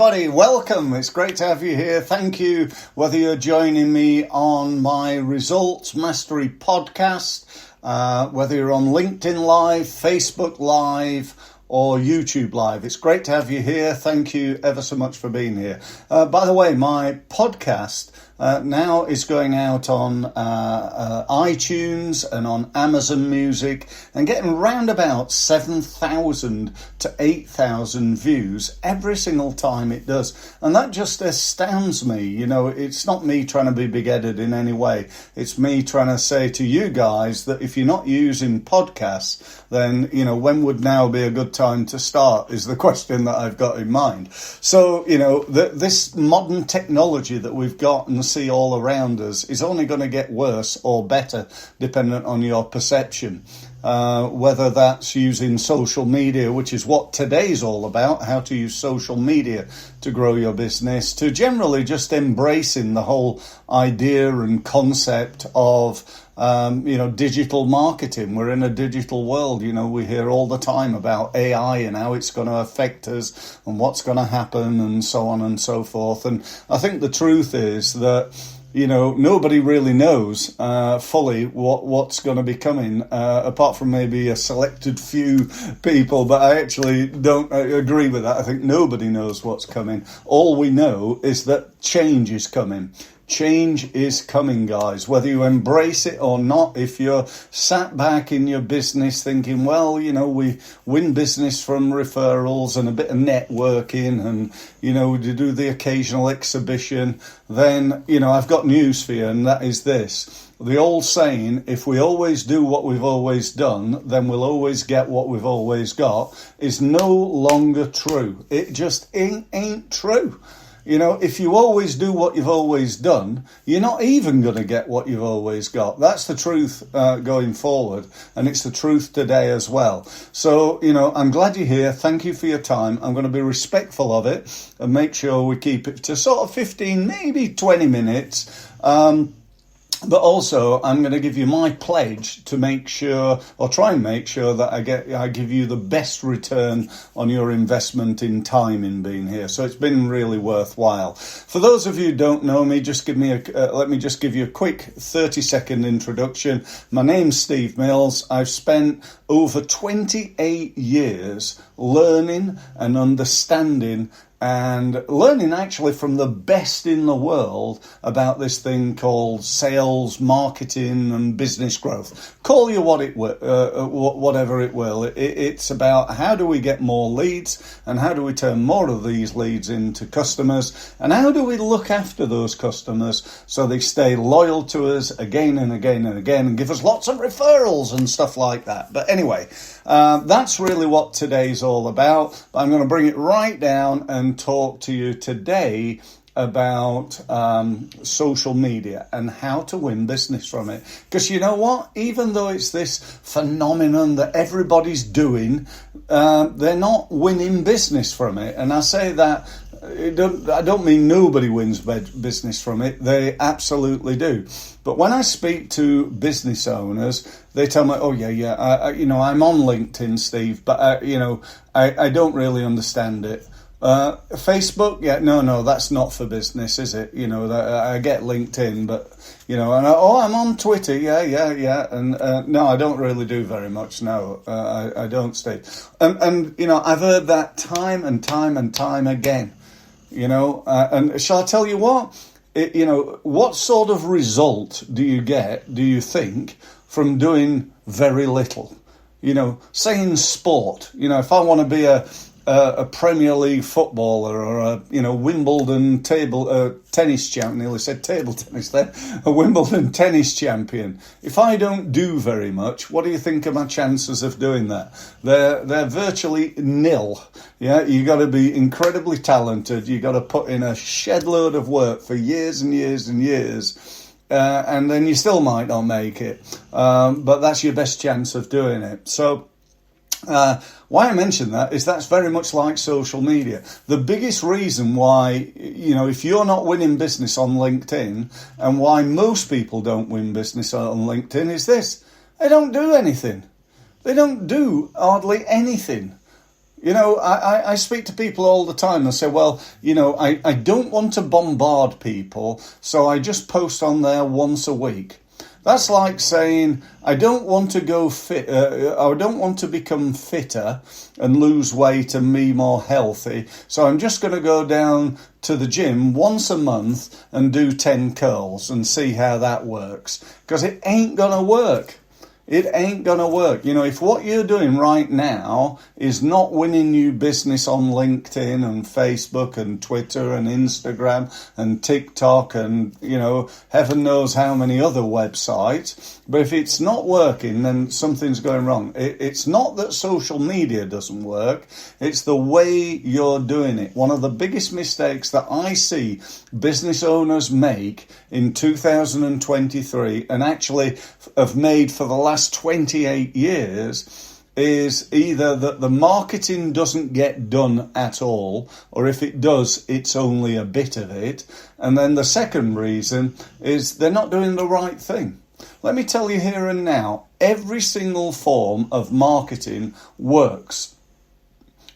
everybody. Welcome. It's great to have you here. Thank you, whether you're joining me on my Results Mastery podcast, whether you're on LinkedIn Live, Facebook Live, or YouTube Live. It's great to have you here. Thank you ever so much for being here. By the way, my podcast now is going out on iTunes and on Amazon Music and getting round about 7,000 to 8,000 views every single time it does. And that just astounds me. You know, it's not me trying to be big-headed in any way. It's me trying to say to you guys that if you're not using podcasts, then, you know, when would now be a good time to start is the question that I've got in mind. So, you know, this modern technology that we've got and see all around us is only going to get worse or better dependent on your perception. Whether that's using social media, which is what today's all about, how to use social media to grow your business, to generally just embracing the whole idea and concept of digital marketing. We're in a digital world. You know, we hear all the time about AI and how it's going to affect us and what's going to happen and so on and so forth. And I think the truth is that, you know, nobody really knows fully what's going to be coming, apart from maybe a selected few people. But I actually don't agree with that. I think nobody knows what's coming. All we know is that change is coming. Change is coming, guys, whether you embrace it or not. If you're sat back in your business thinking, well, you know, we win business from referrals and a bit of networking and, you know, we do the occasional exhibition, then, you know, I've got news for you, and that is this. The old saying, if we always do what we've always done, then we'll always get what we've always got, is no longer true. It just ain't true. You know, if you always do what you've always done, you're not even going to get what you've always got. That's the truth going forward, and it's the truth today as well. So, you know, I'm glad you're here. Thank you for your time. I'm going to be respectful of it and make sure we keep it to sort of 15, maybe 20 minutes. But also, I'm going to give you my pledge to make sure, or try and make sure, that I give you the best return on your investment in time in being here. So it's been really worthwhile. For those of you who don't know me, let me just give you a quick 30-second introduction. My name's Steve Mills. I've spent over 28 years learning and understanding and learning actually from the best in the world about this thing called sales, marketing and business growth. Call you whatever it will. It's about how do we get more leads and how do we turn more of these leads into customers and how do we look after those customers so they stay loyal to us again and again and again and give us lots of referrals and stuff like that. But anyway, that's really what today's all about. I'm going to bring it right down and talk to you today about social media and how to win business from it. Because you know what? Even though it's this phenomenon that everybody's doing, they're not winning business from it. And I say that, I don't mean nobody wins business from it. They absolutely do. But when I speak to business owners, they tell me, oh, I'm on LinkedIn, Steve, but, I don't really understand it. Facebook, no, that's not for business, is it? You know, I get LinkedIn, but, you know, and I'm on Twitter, and no, I don't really do very much, no, I don't, Steve. And, you know, I've heard that time and time and time again, you know, and shall I tell you what? What sort of result do you think, from doing very little? You know, say in sport, you know, if I want to be a Premier League footballer or a Wimbledon tennis champion, nearly said table tennis there, a Wimbledon tennis champion. If I don't do very much, what do you think are my chances of doing that? They're virtually nil. Yeah, you got to be incredibly talented. You got to put in a shed load of work for years and years and years. And then you still might not make it. But that's your best chance of doing it. So why I mention that is that's very much like social media. The biggest reason why, you know, if you're not winning business on LinkedIn and why most people don't win business on LinkedIn is this. They don't do anything. They don't do hardly anything. You know, I speak to people all the time and say, well, you know, I don't want to bombard people, so I just post on there once a week. That's like saying, I don't want to go fit, I don't want to become fitter and lose weight and be more healthy, so I'm just going to go down to the gym once a month and do 10 curls and see how that works. Because it ain't going to work. It ain't going to work. You know, if what you're doing right now is not winning you business on LinkedIn and Facebook and Twitter and Instagram and TikTok and, you know, heaven knows how many other websites, but if it's not working, then something's going wrong. It's not that social media doesn't work. It's the way you're doing it. One of the biggest mistakes that I see business owners make in 2023 and actually have made for the last 28 years is either that the marketing doesn't get done at all, or if it does, it's only a bit of it. And then the second reason is they're not doing the right thing. Let me tell you here and now, every single form of marketing works.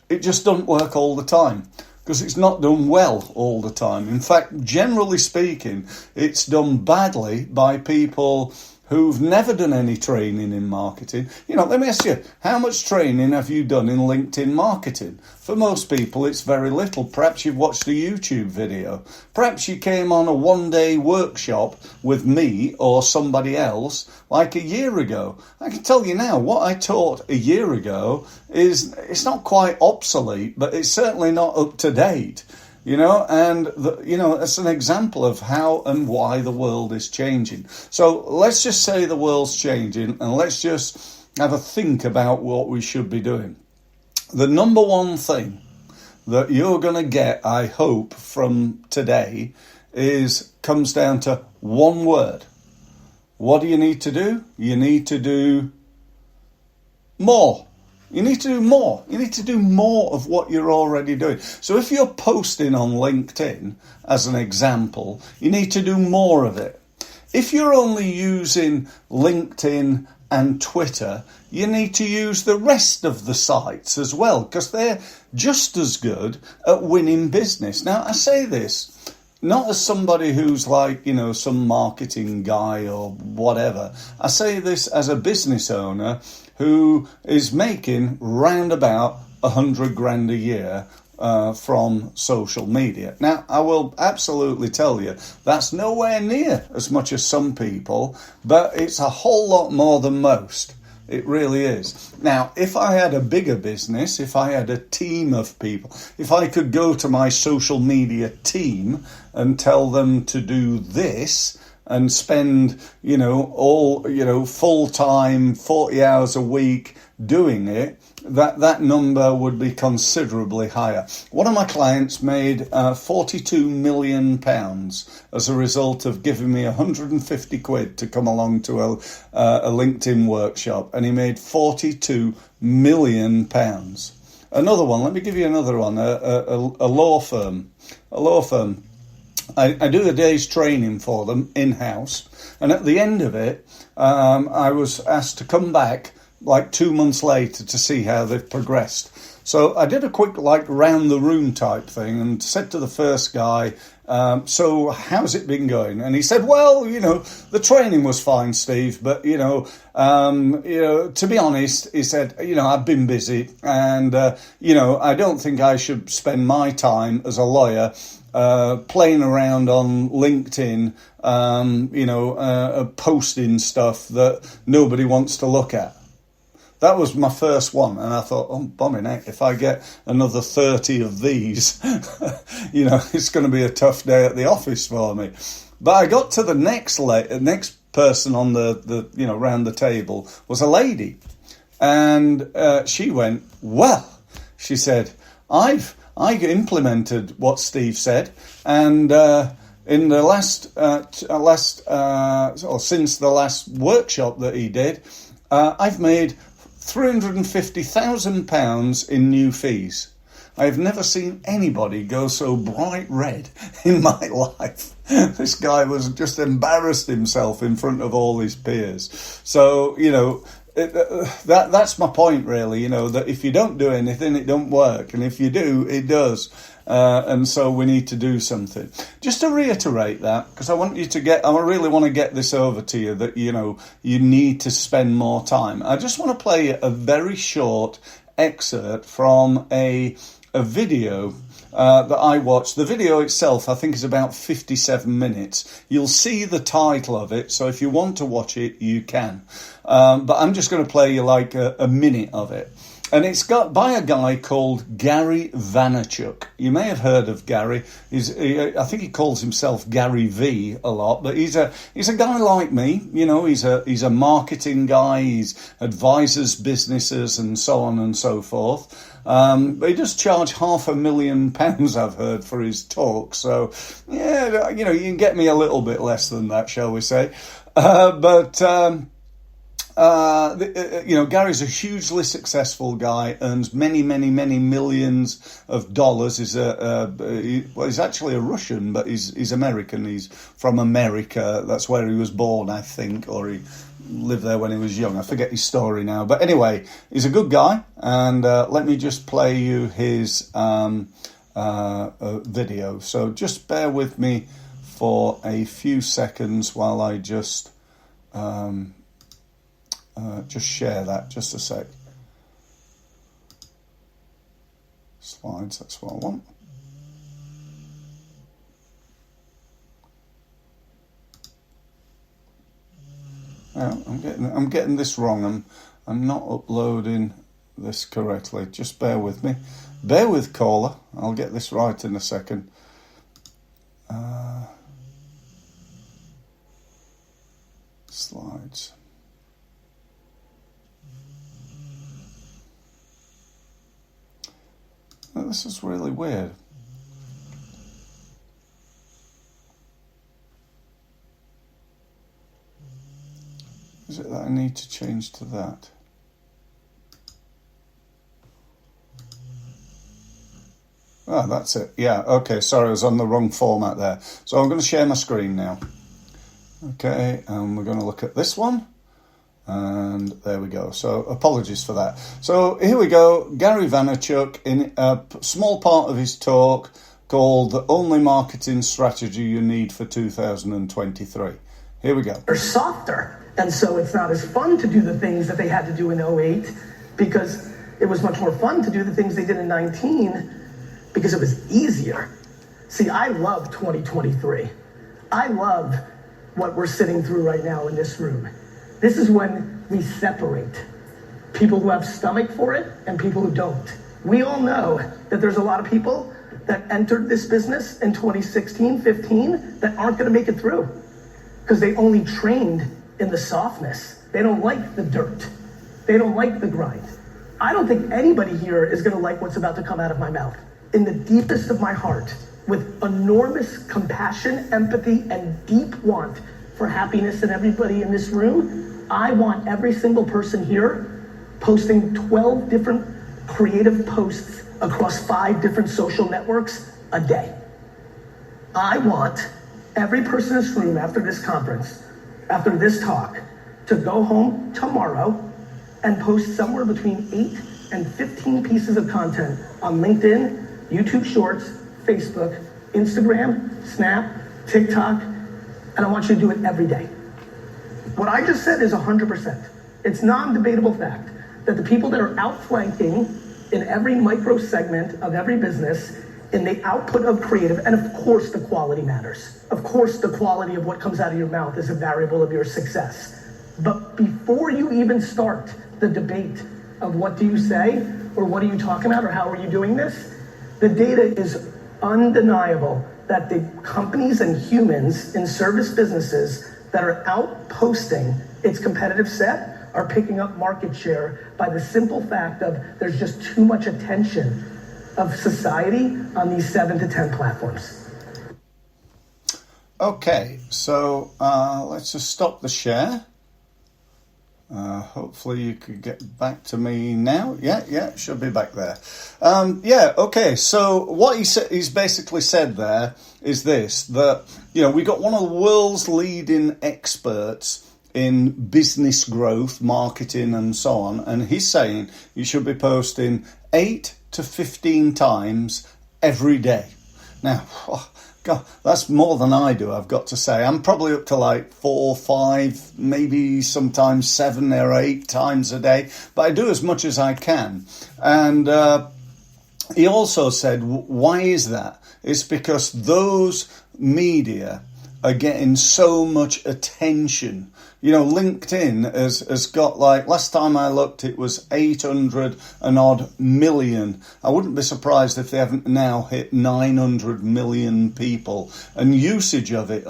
It just doesn't work all the time, because it's not done well all the time. In fact, generally speaking, it's done badly by people who've never done any training in marketing. You know, let me ask you, how much training have you done in LinkedIn marketing? For most people, it's very little. Perhaps you've watched a YouTube video. Perhaps you came on a one-day workshop with me or somebody else like a year ago. I can tell you now, what I taught a year ago it's not quite obsolete, but it's certainly not up to date. You know, and, it's an example of how and why the world is changing. So let's just say the world's changing and let's just have a think about what we should be doing. The number one thing that you're going to get, I hope, from today comes down to one word. What do you need to do? You need to do more. You need to do more. You need to do more of what you're already doing. So if you're posting on LinkedIn, as an example, you need to do more of it. If you're only using LinkedIn and Twitter, you need to use the rest of the sites as well, because they're just as good at winning business. Now, I say this not as somebody who's like, you know, some marketing guy or whatever. I say this as a business owner who is making round about 100 grand a year from social media. Now, I will absolutely tell you, that's nowhere near as much as some people, but it's a whole lot more than most. It really is. Now, if I had a bigger business, if I had a team of people, if I could go to my social media team and tell them to do this and spend, full time, 40 hours a week doing it, that number would be considerably higher. One of my clients made £42 million as a result of giving me 150 quid to come along to a LinkedIn workshop, and he made £42 million. Another one, let me give you another one, a law firm. I do a day's training for them in-house, and at the end of it, I was asked to come back like 2 months later to see how they've progressed. So I did a quick round the room type thing and said to the first guy, so how's it been going? And he said, well, the training was fine, Steve, but, to be honest, he said, I've been busy and, I don't think I should spend my time as a lawyer playing around on LinkedIn, posting stuff that nobody wants to look at. That was my first one, and I thought, oh, bombing heck, if I get another 30 of these, it's going to be a tough day at the office for me. But I got to the next person on the round the table was a lady, and she went, well, she said, I implemented what Steve said, and in the since the last workshop that he did, I've made £350,000 in new fees. I've never seen anybody go so bright red in my life. This guy was just embarrassed himself in front of all his peers. So, that's my point, really. You know, that if you don't do anything, it don't work, and if you do, it does. And so we need to do something. Just to reiterate that, because I really want to get this over to you, that, you know, you need to spend more time. I just want to play a very short excerpt from a video that I watched. The video itself, I think, is about 57 minutes. You'll see the title of it, so if you want to watch it, you can. But I'm just going to play you like a minute of it. And it's got by a guy called Gary Vaynerchuk. You may have heard of Gary. I think he calls himself Gary V a lot, but he's a guy like me. You know, he's a marketing guy. He advises businesses and so on and so forth. But he does charge £500,000, I've heard, for his talk. So, yeah, you know, you can get me a little bit less than that, shall we say. You know, Gary's a hugely successful guy, earns many, many, many millions of dollars. He's actually a Russian, but he's American. He's from America. That's where he was born, I think, or he lived there when he was young. I forget his story now. But anyway, he's a good guy. And let me just play you his video. So just bear with me for a few seconds while I just share that, just a sec. Slides, that's what I want. Now, I'm getting this wrong. I'm not uploading this correctly. Just bear with me. Bear with, caller. I'll get this right in a second. Slides. Now, this is really weird. Is it that I need to change to that? Oh, that's it. Yeah, okay, sorry, I was on the wrong format there. So I'm going to share my screen now. Okay, and we're going to look at this one. And there we go. So apologies for that. So here we go. Gary Vaynerchuk in a small part of his talk called The Only Marketing Strategy You Need for 2023. Here we go. They're softer. And so it's not as fun to do the things that they had to do in 08 because it was much more fun to do the things they did in 19 because it was easier. See, I love 2023. I love what we're sitting through right now in this room. This is when we separate people who have stomach for it and people who don't. We all know that there's a lot of people that entered this business in 2016, 15 that aren't going to make it through because they only trained in the softness. They don't like the dirt. They don't like the grind. I don't think anybody here is going to like what's about to come out of my mouth. In the deepest of my heart, with enormous compassion, empathy, and deep want for happiness in everybody in this room, I want every single person here posting 12 different creative posts across 5 different social networks a day. I want every person in this room after this conference, after this talk, to go home tomorrow and post somewhere between 8 and 15 pieces of content on LinkedIn, YouTube Shorts, Facebook, Instagram, Snap, TikTok, and I want you to do it every day. What I just said is 100%. It's non-debatable fact that the people that are outflanking in every micro segment of every business in the output of creative, and of course the quality matters. Of course the quality of what comes out of your mouth is a variable of your success. But before you even start the debate of what do you say, or what are you talking about, or how are you doing this, the data is undeniable that the companies and humans in service businesses that are out posting its competitive set are picking up market share by the simple fact of there's just too much attention of society on these 7 to 10 platforms. Okay, so let's just stop the share. Hopefully you could get back to me now. Yeah, should be back there. Okay, so what he's basically said there is this, that, you know, we got one of the world's leading experts in business growth, marketing and so on. And he's saying you should be posting 8 to 15 times every day. Now, God, that's more than I do, I've got to say. I'm probably up to like 4, 5, maybe sometimes 7 or 8 times a day. But I do as much as I can. And he also said, why is that? It's because those media are getting so much attention. You know, LinkedIn has got like, last time I looked, it was 800 and odd million. I wouldn't be surprised if they haven't now hit 900 million people. And usage of it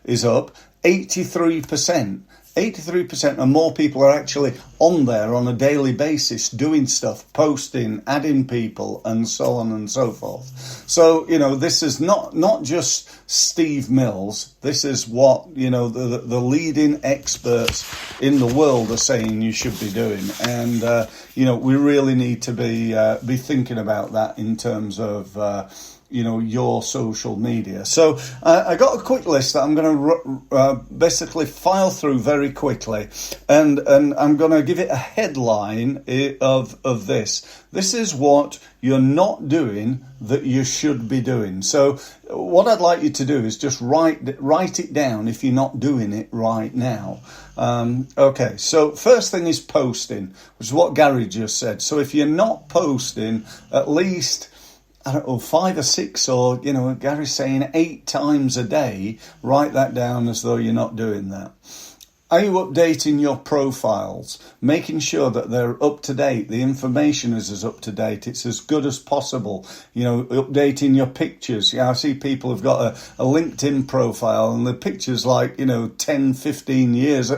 is up 83%. 83% and more people are actually on there on a daily basis doing stuff, posting, adding people and so on and so forth. So, you know, this is not just Steve Mills. This is what, you know, the leading experts in the world are saying you should be doing. And, you know, we really need to be thinking about that in terms of, you know, your social media. So I got a quick list that I'm going to basically file through very quickly, and I'm going to give it a headline of this. This is what you're not doing that you should be doing. So what I'd like you to do is just write it down if you're not doing it right now. Okay, so first thing is posting, which is what Gary just said. So if you're not posting at least, I don't know, 5 or 6, or, you know, Gary's saying 8 times a day, write that down as though you're not doing that. Are you updating your profiles, making sure that they're up to date? The information is as up to date. It's as good as possible. You know, updating your pictures. Yeah, I see people have got a LinkedIn profile and the picture's like, you know, 10, 15 years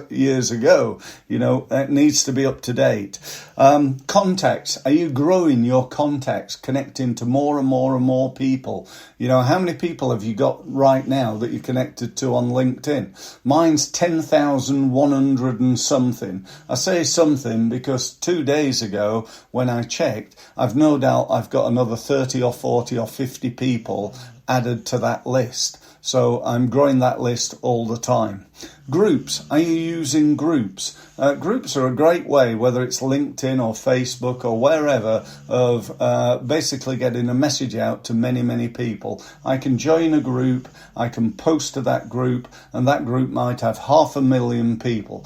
ago. You know, it needs to be up to date. Contacts. Are you growing your contacts, connecting to more and more and more people? You know, how many people have you got right now that you're connected to on LinkedIn? Mine's 10,100 and something. I say something because 2 days ago when I checked, I've no doubt I've got another 30 or 40 or 50 people added to that list. So I'm growing that list all the time. Groups. Are you using groups? Groups are a great way, whether it's LinkedIn or Facebook or wherever, of basically getting a message out to many, many people. I can join a group, I can post to that group, and that group might have 500,000 people.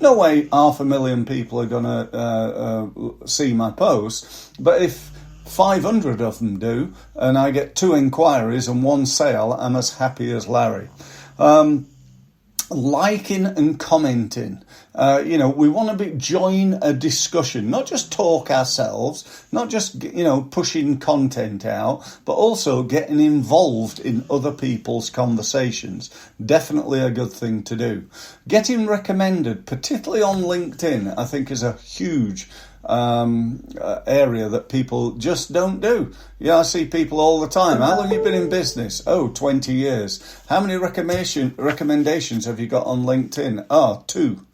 No way 500,000 people are going to see my post, but if 500 of them do, and I get 2 inquiries and 1 sale, I'm as happy as Larry. Liking and commenting. You know, we want to join a discussion, not just talk ourselves, not just, you know, pushing content out, but also getting involved in other people's conversations. Definitely a good thing to do. Getting recommended, particularly on LinkedIn, I think is a huge area that people just don't do. Yeah, I see people all the time. How long have you been in business? Oh, 20 years. How many recommendations have you got on LinkedIn? 2.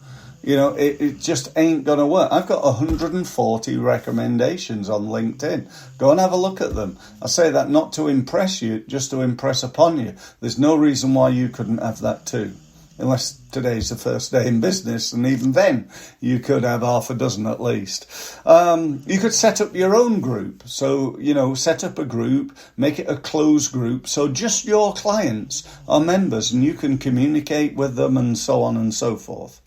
You know, it just ain't going to work. I've got 140 recommendations on LinkedIn. Go and have a look at them. I say that not to impress you, just to impress upon you. There's no reason why you couldn't have that too. Unless today's the first day in business, and even then you could have 6 at least. You could set up your own group. So, you know, set up a group, make it a closed group, so just your clients are members and you can communicate with them and so on and so forth.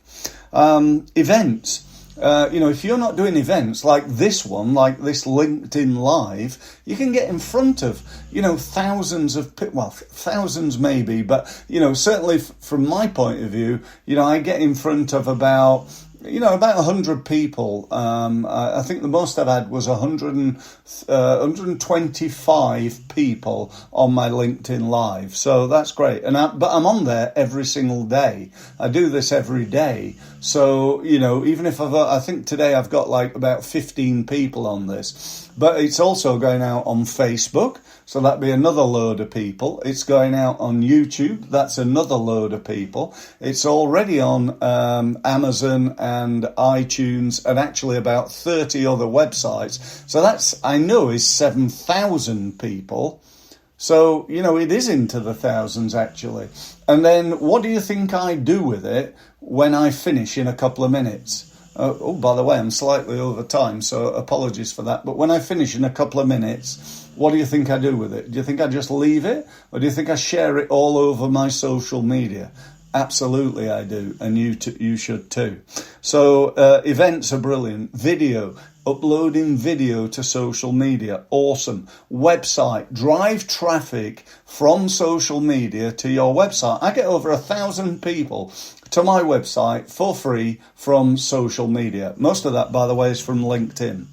Events. You know, if you're not doing events like this one, like this LinkedIn Live, you can get in front of, you know, thousands maybe, but, you know, certainly from my point of view, you know, I get in front of about 100 people. I think the most I've had was 125 people on my LinkedIn Live. So that's great. But I'm on there every single day. I do this every day. So, you know, even if I think today I've got like about 15 people on this. But it's also going out on Facebook. So that'd be another load of people. It's going out on YouTube. That's another load of people. It's already on Amazon and iTunes and actually about 30 other websites. So that's, I know, is 7,000 people. So, it is into the thousands, actually. And then what do you think I do with it when I finish in a couple of minutes? Oh, by the way, I'm slightly over time, so apologies for that. But when I finish in a couple of minutes, what do you think I do with it? Do you think I just leave it? Or do you think I share it all over my social media? Absolutely I do, and you should too. So events are brilliant. Video, uploading video to social media, awesome. Website, drive traffic from social media to your website. I get over 1,000 people to my website for free from social media. Most of that, by the way, is from LinkedIn.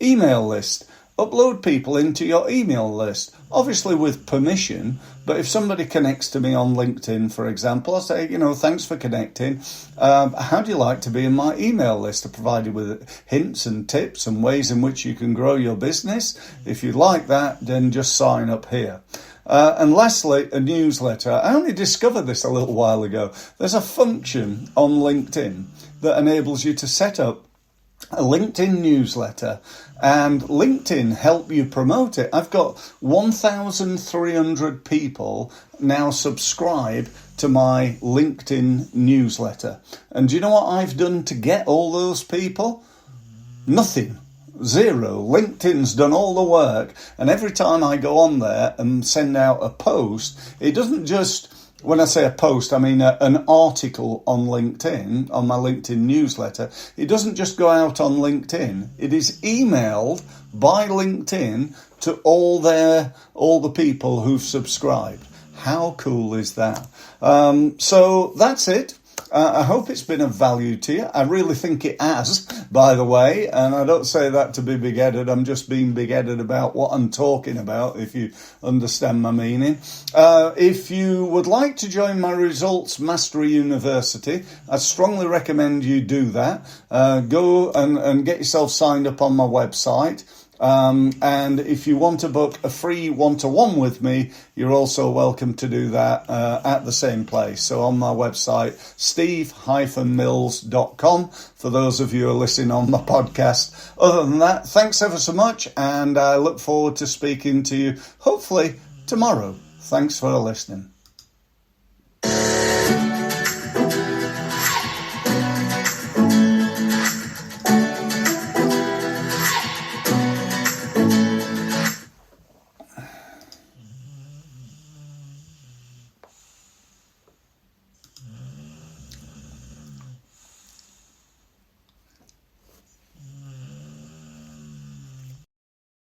Email list. Upload people into your email list, obviously with permission, but if somebody connects to me on LinkedIn, for example, I say, thanks for connecting. How do you like to be in my email list? I provide you with hints and tips and ways in which you can grow your business. If you like that, then just sign up here. And lastly, a newsletter. I only discovered this a little while ago. There's a function on LinkedIn that enables you to set up a LinkedIn newsletter, and LinkedIn help you promote it. I've got 1,300 people now subscribe to my LinkedIn newsletter. And do you know what I've done to get all those people? Nothing. Zero. LinkedIn's done all the work, and every time I go on there and send out a post, it doesn't just... When I say a post, I mean an article on LinkedIn, on my LinkedIn newsletter. It doesn't just go out on LinkedIn. It is emailed by LinkedIn to all the people who've subscribed. How cool is that? So that's it. I hope it's been of value to you. I really think it has, by the way, and I don't say that to be big-headed. I'm just being big-headed about what I'm talking about, if you understand my meaning. If you would like to join my Results Mastery University, I strongly recommend you do that. Go and get yourself signed up on my website. And if you want to book a free one-to-one with me, you're also welcome to do that at the same place. So on my website, steve-mills.com, for those of you who are listening on my podcast. Other than that, thanks ever so much, and I look forward to speaking to you, hopefully tomorrow. Thanks for listening.